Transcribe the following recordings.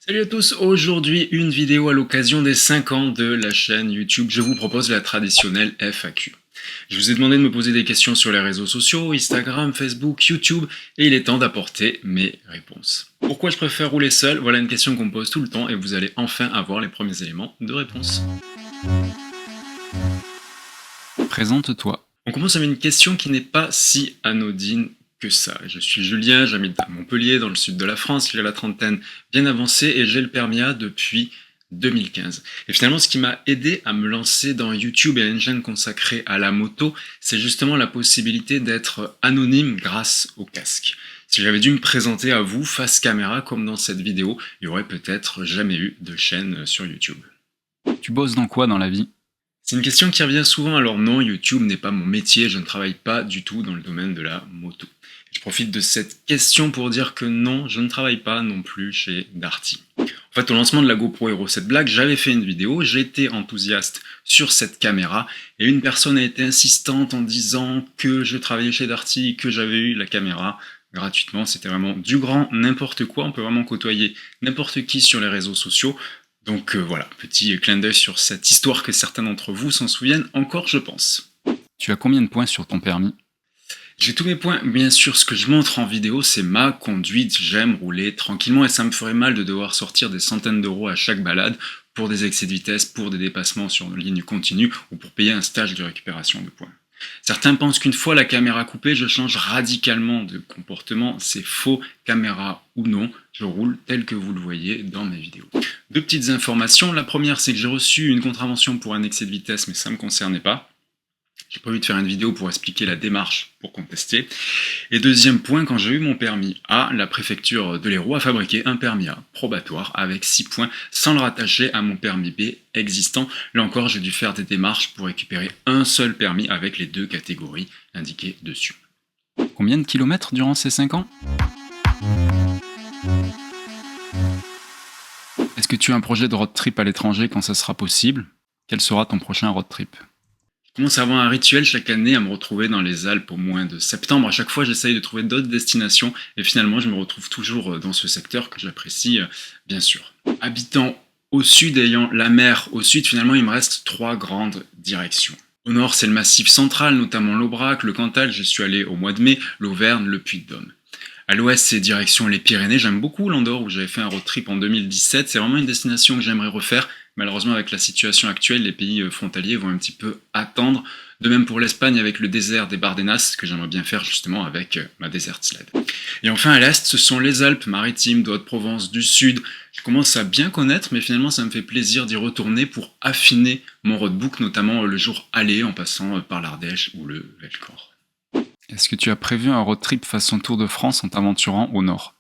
Salut à tous, aujourd'hui une vidéo à l'occasion des 5 ans de la chaîne YouTube. Je vous propose la traditionnelle FAQ. Je vous ai demandé de me poser des questions sur les réseaux sociaux, Instagram, Facebook, YouTube, et il est temps d'apporter mes réponses. Pourquoi je préfère rouler seul? Voilà une question qu'on me pose tout le temps et vous allez enfin avoir les premiers éléments de réponse. Présente-toi. On commence avec une question qui n'est pas si anodine que ça. Je suis Julien, j'habite à Montpellier, dans le sud de la France, j'ai la trentaine bien avancée et j'ai le permis A depuis 2015. Et finalement, ce qui m'a aidé à me lancer dans YouTube et à une chaîne consacrée à la moto, c'est justement la possibilité d'être anonyme grâce au casque. Si j'avais dû me présenter à vous face caméra comme dans cette vidéo, il n'y aurait peut-être jamais eu de chaîne sur YouTube. Tu bosses dans quoi dans la vie? C'est une question qui revient souvent, alors non, YouTube n'est pas mon métier, je ne travaille pas du tout dans le domaine de la moto. Je profite de cette question pour dire que non, je ne travaille pas non plus chez Darty. En fait, au lancement de la GoPro Hero 7 Black, j'avais fait une vidéo, j'étais enthousiaste sur cette caméra, et une personne a été insistante en disant que je travaillais chez Darty, que j'avais eu la caméra gratuitement. C'était vraiment du grand n'importe quoi, on peut vraiment côtoyer n'importe qui sur les réseaux sociaux. Donc voilà, petit clin d'œil sur cette histoire que certains d'entre vous s'en souviennent encore, je pense. Tu as combien de points sur ton permis? J'ai tous mes points, bien sûr, ce que je montre en vidéo, c'est ma conduite, j'aime rouler tranquillement et ça me ferait mal de devoir sortir des centaines d'euros à chaque balade pour des excès de vitesse, pour des dépassements sur une ligne continue ou pour payer un stage de récupération de points. Certains pensent qu'une fois la caméra coupée, je change radicalement de comportement. C'est faux, caméra ou non, je roule tel que vous le voyez dans mes vidéos. Deux petites informations. La première, c'est que j'ai reçu une contravention pour un excès de vitesse, mais ça ne me concernait pas. J'ai prévu de faire une vidéo pour expliquer la démarche pour contester. Et deuxième point, quand j'ai eu mon permis A, la préfecture de l'Hérault a fabriqué un permis A probatoire avec 6 points sans le rattacher à mon permis B existant. Là encore, j'ai dû faire des démarches pour récupérer un seul permis avec les deux catégories indiquées dessus. Combien de kilomètres durant ces 5 ans? Est-ce que tu as un projet de road trip à l'étranger quand ça sera possible? Quel sera ton prochain road trip? Je commence à avoir un rituel chaque année à me retrouver dans les Alpes au mois de septembre. À chaque fois, j'essaye de trouver d'autres destinations et finalement, je me retrouve toujours dans ce secteur que j'apprécie bien sûr. Habitant au sud, ayant la mer au sud, finalement, il me reste 3 grandes directions. Au nord, c'est le Massif central, notamment l'Aubrac, le Cantal, j'y suis allé au mois de mai, l'Auvergne, le Puy-de-Dôme. À l'ouest, c'est direction les Pyrénées. J'aime beaucoup l'Andorre où j'avais fait un road trip en 2017. C'est vraiment une destination que j'aimerais refaire. Malheureusement, avec la situation actuelle, les pays frontaliers vont un petit peu attendre. De même pour l'Espagne avec le désert des Bardenas, que j'aimerais bien faire justement avec ma Desert Sled. Et enfin, à l'est, ce sont les Alpes-Maritimes, de Haute-Provence, du Sud. Je commence à bien connaître, mais finalement, ça me fait plaisir d'y retourner pour affiner mon roadbook, notamment le jour aller, en passant par l'Ardèche ou le Vercors. Est-ce que tu as prévu un road trip façon Tour de France en t'aventurant au nord?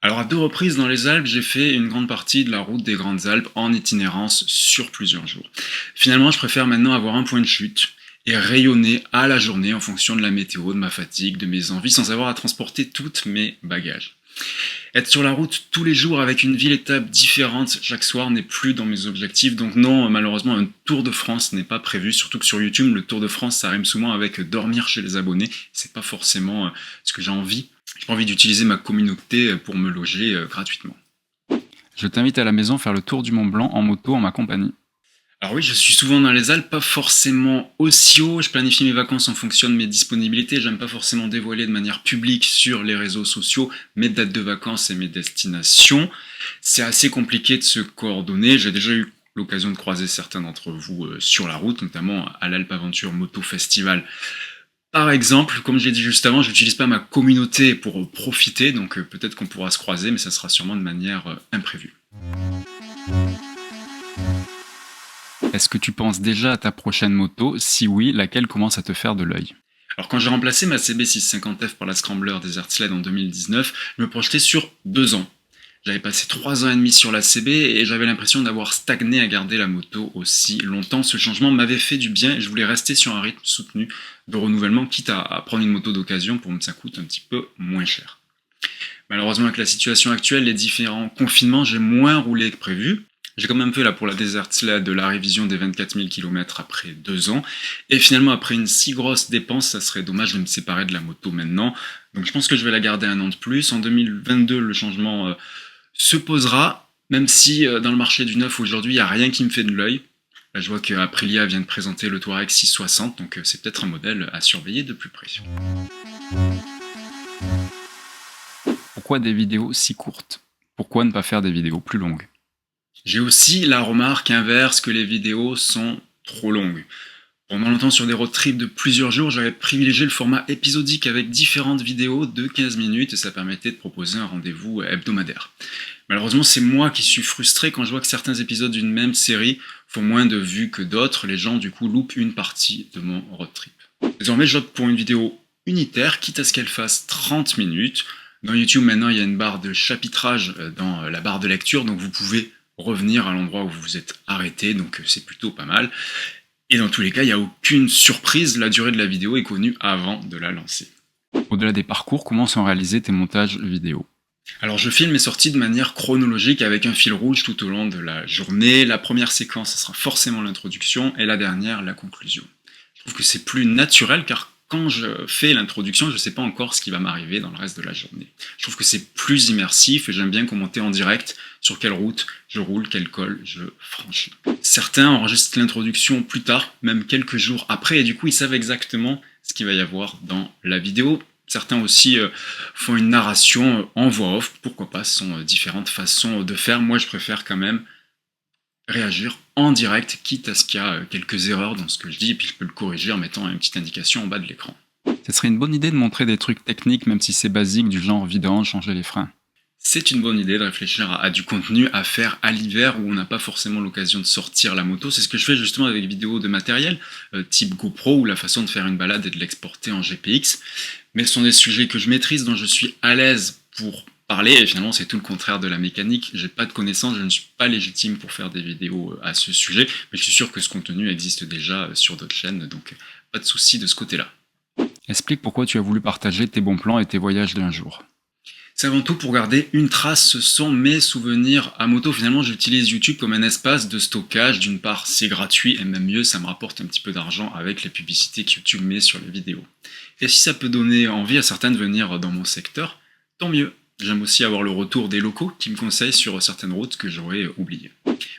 Alors à 2 reprises dans les Alpes, j'ai fait une grande partie de la route des Grandes Alpes en itinérance sur plusieurs jours. Finalement, je préfère maintenant avoir un point de chute et rayonner à la journée en fonction de la météo, de ma fatigue, de mes envies, sans avoir à transporter tous mes bagages. Être sur la route tous les jours avec une ville-étape différente chaque soir n'est plus dans mes objectifs, donc non, malheureusement, un Tour de France n'est pas prévu, surtout que sur YouTube, le Tour de France, ça rime souvent avec dormir chez les abonnés, c'est pas forcément ce que j'ai envie. J'ai pas envie d'utiliser ma communauté pour me loger gratuitement. Je t'invite à la maison faire le tour du Mont Blanc en moto en ma compagnie. Alors oui, je suis souvent dans les Alpes, pas forcément aussi haut, je planifie mes vacances en fonction de mes disponibilités, j'aime pas forcément dévoiler de manière publique sur les réseaux sociaux mes dates de vacances et mes destinations. C'est assez compliqué de se coordonner, j'ai déjà eu l'occasion de croiser certains d'entre vous sur la route, notamment à l'Alpe Aventure Moto Festival. Par exemple, comme j'ai dit juste avant, je n'utilise pas ma communauté pour profiter, donc peut-être qu'on pourra se croiser, mais ça sera sûrement de manière imprévue. Est-ce que tu penses déjà à ta prochaine moto? Si oui, laquelle commence à te faire de l'œil? Alors quand j'ai remplacé ma CB650F par la Scrambler Desert Sled en 2019, je me projetais sur 2 ans. J'avais passé 3 ans et demi sur la CB et j'avais l'impression d'avoir stagné à garder la moto aussi longtemps. Ce changement m'avait fait du bien et je voulais rester sur un rythme soutenu de renouvellement, quitte à prendre une moto d'occasion pour que ça coûte un petit peu moins cher. Malheureusement, avec la situation actuelle, les différents confinements, j'ai moins roulé que prévu. J'ai quand même fait là pour la Desert Sled de la révision des 24 000 km après 2 ans. Et finalement, après une si grosse dépense, ça serait dommage de me séparer de la moto maintenant. Donc je pense que je vais la garder 1 an de plus. En 2022, le changement se posera. Même si dans le marché du neuf aujourd'hui, il n'y a rien qui me fait de l'œil. Là, je vois qu'Aprilia vient de présenter le Touareg 660, donc c'est peut-être un modèle à surveiller de plus près. Pourquoi des vidéos si courtes? Pourquoi ne pas faire des vidéos plus longues? J'ai aussi la remarque inverse que les vidéos sont trop longues. Pendant longtemps sur des road trips de plusieurs jours, j'avais privilégié le format épisodique avec différentes vidéos de 15 minutes et ça permettait de proposer un rendez-vous hebdomadaire. Malheureusement, c'est moi qui suis frustré quand je vois que certains épisodes d'une même série font moins de vues que d'autres. Les gens, du coup, loupent une partie de mon road trip. Désormais, j'opte pour une vidéo unitaire, quitte à ce qu'elle fasse 30 minutes. Dans YouTube, maintenant, il y a une barre de chapitrage dans la barre de lecture, donc vous pouvez revenir à l'endroit où vous vous êtes arrêté, donc c'est plutôt pas mal. Et dans tous les cas, il n'y a aucune surprise, la durée de la vidéo est connue avant de la lancer. Au-delà des parcours, comment sont réalisés tes montages vidéo? Alors je filme mes sorties de manière chronologique avec un fil rouge tout au long de la journée. La première séquence, ce sera forcément l'introduction et la dernière, la conclusion. Je trouve que c'est plus naturel car quand je fais l'introduction, je ne sais pas encore ce qui va m'arriver dans le reste de la journée. Je trouve que c'est plus immersif et j'aime bien commenter en direct sur quelle route je roule, quel col je franchis. Certains enregistrent l'introduction plus tard, même quelques jours après, et du coup ils savent exactement ce qu'il va y avoir dans la vidéo. Certains aussi font une narration en voix off, pourquoi pas, ce sont différentes façons de faire. Moi je préfère quand même réagir en direct, quitte à ce qu'il y a quelques erreurs dans ce que je dis, et puis je peux le corriger en mettant une petite indication en bas de l'écran. Ce serait une bonne idée de montrer des trucs techniques, même si c'est basique, du genre vidange, changer les freins. C'est une bonne idée de réfléchir à du contenu à faire à l'hiver où on n'a pas forcément l'occasion de sortir la moto. C'est ce que je fais justement avec des vidéos de matériel, type GoPro, ou la façon de faire une balade et de l'exporter en GPX. Mais ce sont des sujets que je maîtrise, dont je suis à l'aise pour parler, et finalement c'est tout le contraire de la mécanique. J'ai pas de connaissances, je ne suis pas légitime pour faire des vidéos à ce sujet, mais je suis sûr que ce contenu existe déjà sur d'autres chaînes, donc pas de souci de ce côté-là. Explique pourquoi tu as voulu partager tes bons plans et tes voyages d'un jour. C'est avant tout pour garder une trace, ce sont mes souvenirs à moto. Finalement, j'utilise YouTube comme un espace de stockage. D'une part, c'est gratuit, et même mieux, ça me rapporte un petit peu d'argent avec les publicités que YouTube met sur les vidéos. Et si ça peut donner envie à certains de venir dans mon secteur, tant mieux. J'aime aussi avoir le retour des locaux qui me conseillent sur certaines routes que j'aurais oubliées.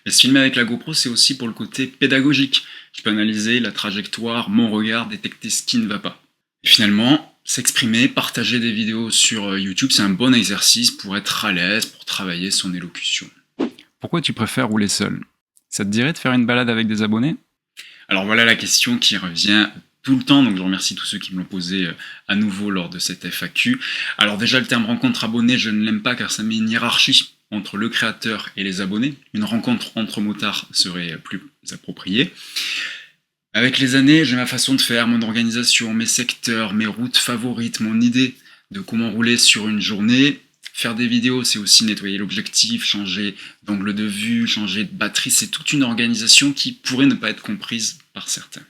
Mais se filmer avec la GoPro, c'est aussi pour le côté pédagogique. Je peux analyser la trajectoire, mon regard, détecter ce qui ne va pas. Et finalement, s'exprimer, partager des vidéos sur YouTube, c'est un bon exercice pour être à l'aise, pour travailler son élocution. Pourquoi tu préfères rouler seul? Ça te dirait de faire une balade avec des abonnés? Alors voilà la question qui revient tout le temps, donc je remercie tous ceux qui me l'ont posé à nouveau lors de cette FAQ. Alors déjà, le terme rencontre abonnée, je ne l'aime pas car ça met une hiérarchie entre le créateur et les abonnés. Une rencontre entre motards serait plus appropriée. Avec les années, j'ai ma façon de faire, mon organisation, mes secteurs, mes routes favorites, mon idée de comment rouler sur une journée. Faire des vidéos, c'est aussi nettoyer l'objectif, changer d'angle de vue, changer de batterie. C'est toute une organisation qui pourrait ne pas être comprise par certains.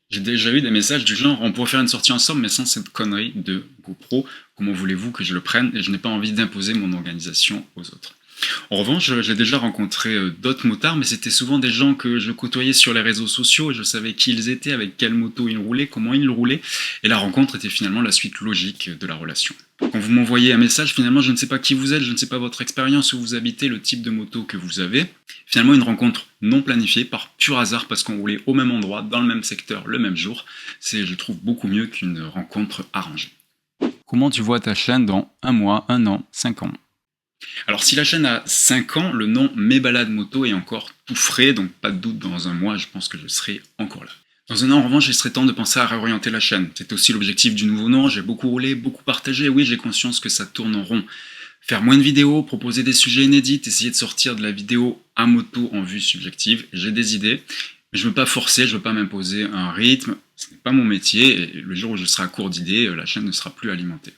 J'ai déjà eu des messages du genre « on pourrait faire une sortie ensemble mais sans cette connerie de GoPro, comment voulez-vous que je le prenne ?» et je n'ai pas envie d'imposer mon organisation aux autres. En revanche, j'ai déjà rencontré d'autres motards, mais c'était souvent des gens que je côtoyais sur les réseaux sociaux et je savais qui ils étaient, avec quelle moto ils roulaient, comment ils roulaient, et la rencontre était finalement la suite logique de la relation. Quand vous m'envoyez un message, finalement je ne sais pas qui vous êtes, je ne sais pas votre expérience, où vous habitez, le type de moto que vous avez. Finalement une rencontre non planifiée, par pur hasard, parce qu'on roulait au même endroit, dans le même secteur, le même jour, c'est, je trouve, beaucoup mieux qu'une rencontre arrangée. Comment tu vois ta chaîne dans 1 mois, 1 an, 5 ans? Alors si la chaîne a 5 ans, le nom Mes Balades Moto est encore tout frais, donc pas de doute, dans 1 mois, je pense que je serai encore là. Dans 1 an, en revanche, il serait temps de penser à réorienter la chaîne. C'est aussi l'objectif du nouveau nom, j'ai beaucoup roulé, beaucoup partagé, et oui, j'ai conscience que ça tourne en rond. Faire moins de vidéos, proposer des sujets inédits, essayer de sortir de la vidéo à moto en vue subjective, j'ai des idées, mais je ne veux pas forcer, je ne veux pas m'imposer un rythme, ce n'est pas mon métier, et le jour où je serai à court d'idées, la chaîne ne sera plus alimentée.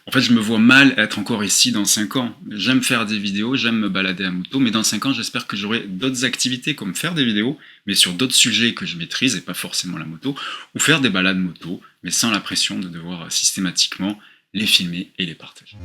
En fait, je me vois mal être encore ici dans 5 ans. J'aime faire des vidéos, j'aime me balader à moto, mais dans 5 ans, j'espère que j'aurai d'autres activités comme faire des vidéos, mais sur d'autres sujets que je maîtrise, et pas forcément la moto, ou faire des balades moto, mais sans la pression de devoir systématiquement les filmer et les partager.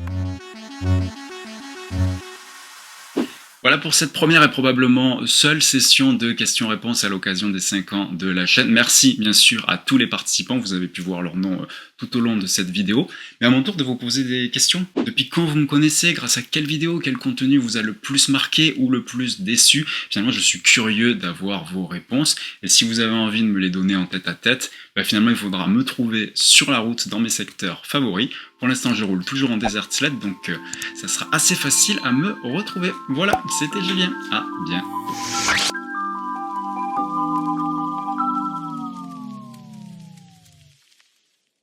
Voilà pour cette première et probablement seule session de questions-réponses à l'occasion des 5 ans de la chaîne. Merci bien sûr à tous les participants, vous avez pu voir leur nom tout tout au long de cette vidéo, mais à mon tour de vous poser des questions. Depuis quand vous me connaissez? Grâce à quelle vidéo, quel contenu vous a le plus marqué ou le plus déçu? Finalement, je suis curieux d'avoir vos réponses, et si vous avez envie de me les donner en tête à tête, finalement il faudra me trouver sur la route dans mes secteurs favoris. Pour l'instant, je roule toujours en Desert Sled, donc ça sera assez facile à me retrouver. Voilà, c'était Julien. À bientôt.